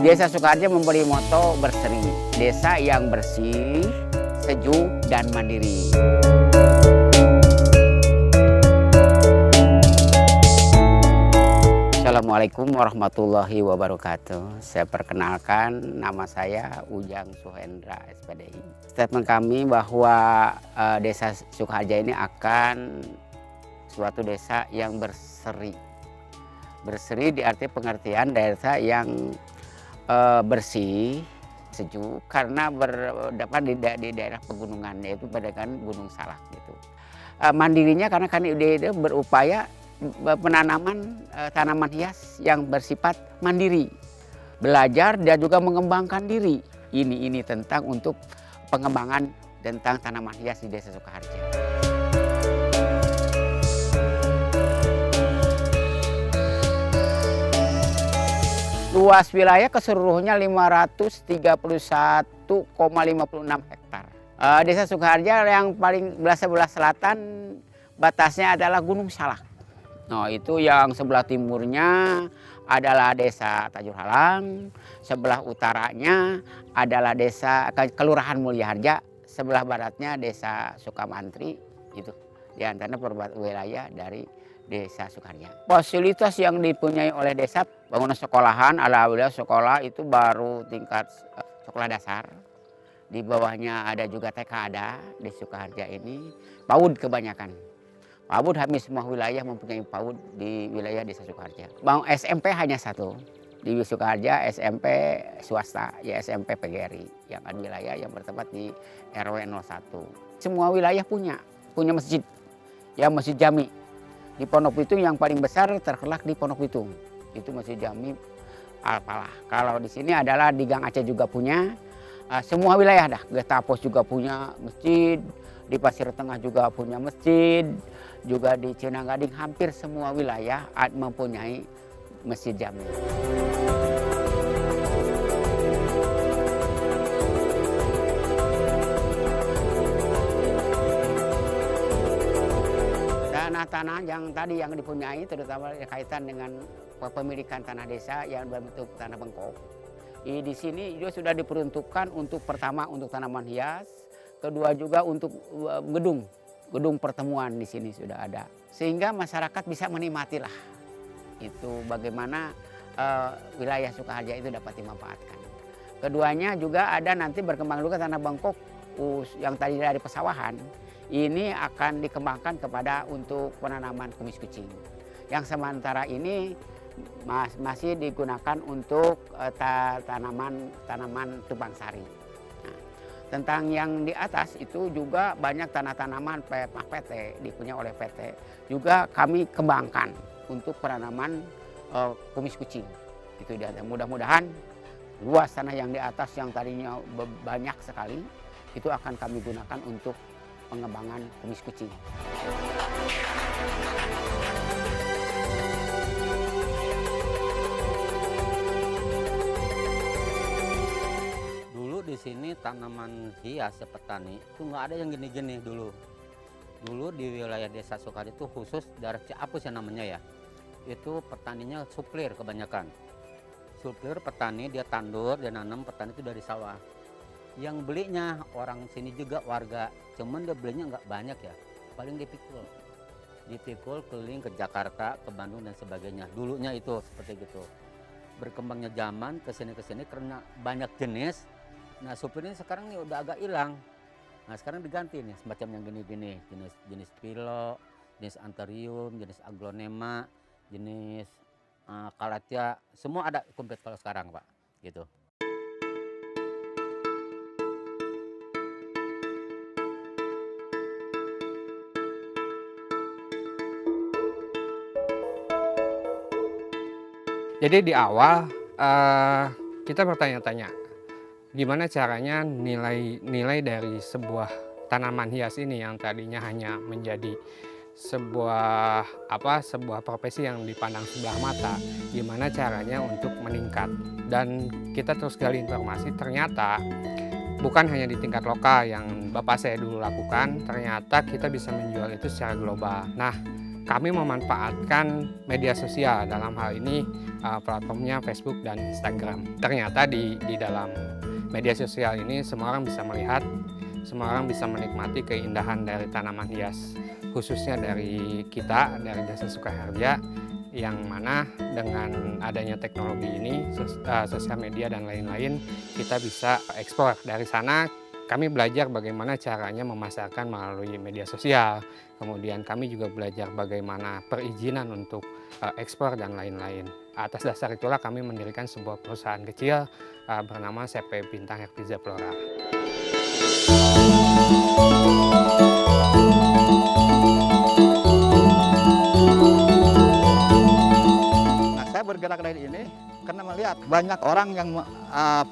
Desa Sukaharja memberi moto berseri, desa yang bersih, sejuk, dan mandiri. Assalamualaikum warahmatullahi wabarakatuh. Saya perkenalkan, nama saya Ujang Suhendra, SPDI. Statement kami bahwa Desa Sukaharja ini akan suatu desa yang berseri. Berseri di arti pengertian desa yang bersih, sejuk, karena berdapat di daerah pegunungan, yaitu pada Gunung Salak gitu. Mandirinya karena kan ide berupaya penanaman tanaman hias yang bersifat mandiri, belajar dan juga mengembangkan diri. Ini tentang untuk pengembangan tentang tanaman hias di Desa Sukaharja. Luas wilayah keseluruhannya 531,56 hektar. Desa Sukaharja yang paling sebelah selatan batasnya adalah Gunung Salak. Nah, itu yang sebelah timurnya adalah Desa Tajur Halang, sebelah utaranya adalah Desa Kelurahan Mulyaharja, sebelah baratnya Desa Sukamantri. Itu di antara wilayah dari Desa Sukaharja. Fasilitas yang dipunyai oleh desa, bangunan sekolahan, alhamdulillah sekolah itu baru tingkat sekolah dasar. Di bawahnya ada juga TK ada di Sukaharja ini. PAUD kebanyakan. PAUD hampir semua wilayah mempunyai PAUD di wilayah Desa Sukaharja. SMP hanya satu. Di Sukaharja SMP swasta, ya SMP PGRI. Yang ada wilayah yang bertempat di RW 01. Semua wilayah punya masjid. Ya, Masjid Jami. Di Pondok Pitung yang paling besar terkelak di Pondok Pitung. Itu Masjid Jami Al-Falah. Kalau di sini adalah di Gang Aceh juga punya. Semua wilayah dah. Getapos juga punya masjid. Di Pasir Tengah juga punya masjid. Juga di Cinanggading hampir semua wilayah mempunyai Masjid Jami. Tanah-tanah yang tadi yang dipunyai, terutama kaitan dengan kepemilikan tanah desa yang berbentuk tanah bengkok. Di sini juga sudah diperuntukkan untuk pertama untuk tanaman hias, kedua juga untuk gedung pertemuan di sini sudah ada. Sehingga masyarakat bisa menikmati lah itu bagaimana wilayah Sukaharja itu dapat dimanfaatkan. Keduanya juga ada nanti berkembang juga tanah bengkok yang tadi dari pesawahan. Ini akan dikembangkan kepada untuk penanaman kumis kucing. Yang sementara ini masih digunakan untuk tanaman tubang sari. Nah, tentang yang di atas itu juga banyak tanaman PT dipunya oleh PT. Juga kami kembangkan untuk penanaman kumis kucing. Itu dia. Mudah-mudahan luas tanah yang di atas yang tadinya banyak sekali itu akan kami gunakan untuk pengembangan kumis kucing. Dulu di sini tanaman hias petani itu nggak ada yang gini-gini dulu. Dulu di wilayah Desa Sukaharja itu khusus daerah Ciapus yang namanya ya. Itu petaninya suplir kebanyakan. Suplir petani dia tandur, dia nanam petani itu dari sawah. Yang belinya orang sini juga warga, cuman dia belinya nggak banyak ya, paling dipikul keliling ke Jakarta, ke Bandung dan sebagainya. Dulunya itu seperti gitu. Berkembangnya zaman kesini karena banyak jenis. Nah, supir ini sekarang nih udah agak hilang. Nah, sekarang diganti nih semacam yang gini-gini, jenis pilo, jenis anthurium, jenis aglonema, jenis calathea, semua ada komplit kalau sekarang Pak, gitu. Jadi di awal kita bertanya-tanya gimana caranya nilai dari sebuah tanaman hias ini yang tadinya hanya menjadi sebuah profesi yang dipandang sebelah mata, gimana caranya untuk meningkat. Dan kita terus gali informasi, ternyata bukan hanya di tingkat lokal yang Bapak saya dulu lakukan, ternyata kita bisa menjual itu secara global. Nah, kami memanfaatkan media sosial, dalam hal ini platformnya Facebook dan Instagram. Ternyata di dalam media sosial ini semua orang bisa melihat, semua orang bisa menikmati keindahan dari tanaman hias, khususnya dari kita, dari Desa Sukaharja, yang mana dengan adanya teknologi ini, sosial media dan lain-lain, kita bisa ekspor. Dari sana kami belajar bagaimana caranya memasarkan melalui media sosial. Kemudian kami juga belajar bagaimana perizinan untuk ekspor dan lain-lain. Atas dasar itulah kami mendirikan sebuah perusahaan kecil bernama CP Bintang Herbiza Flora. Nah, saya bergerak dari ini karena melihat banyak orang yang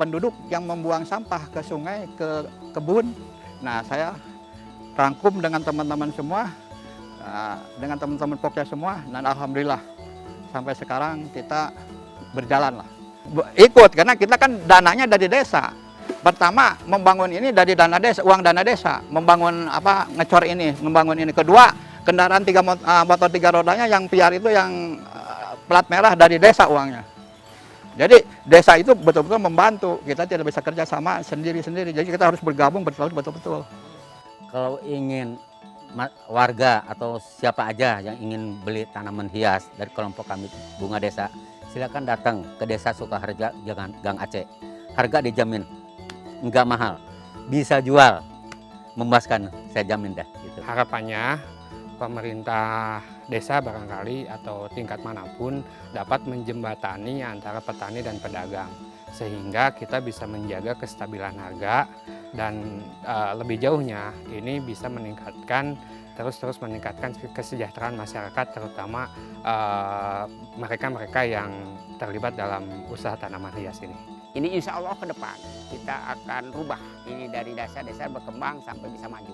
penduduk yang membuang sampah ke sungai, ke kebun. Nah, saya rangkum dengan teman-teman semua, dengan teman-teman Pokja semua, dan alhamdulillah sampai sekarang kita berjalan lah. Ikut karena kita kan dananya dari desa. Pertama membangun ini dari dana desa, uang dana desa, membangun ngecor ini, membangun ini. Kedua, kendaraan motor 3 rodanya yang piar itu yang plat merah dari desa uangnya. Jadi desa itu betul-betul membantu. Kita tidak bisa kerja sama sendiri-sendiri. Jadi kita harus bergabung betul-betul. Kalau ingin warga atau siapa aja yang ingin beli tanaman hias dari kelompok kami Bunga Desa, silakan datang ke Desa Sukaharja Gang Aceh. Harga dijamin, nggak mahal, bisa jual, memuaskan, saya jamin dah. Gitu. Harapannya pemerintah desa barangkali atau tingkat manapun dapat menjembatani antara petani dan pedagang, sehingga kita bisa menjaga kestabilan harga dan lebih jauhnya ini bisa terus meningkatkan kesejahteraan masyarakat, terutama mereka-mereka yang terlibat dalam usaha tanaman hias ini. Ini insya Allah ke depan kita akan rubah ini dari desa-desa berkembang sampai bisa maju.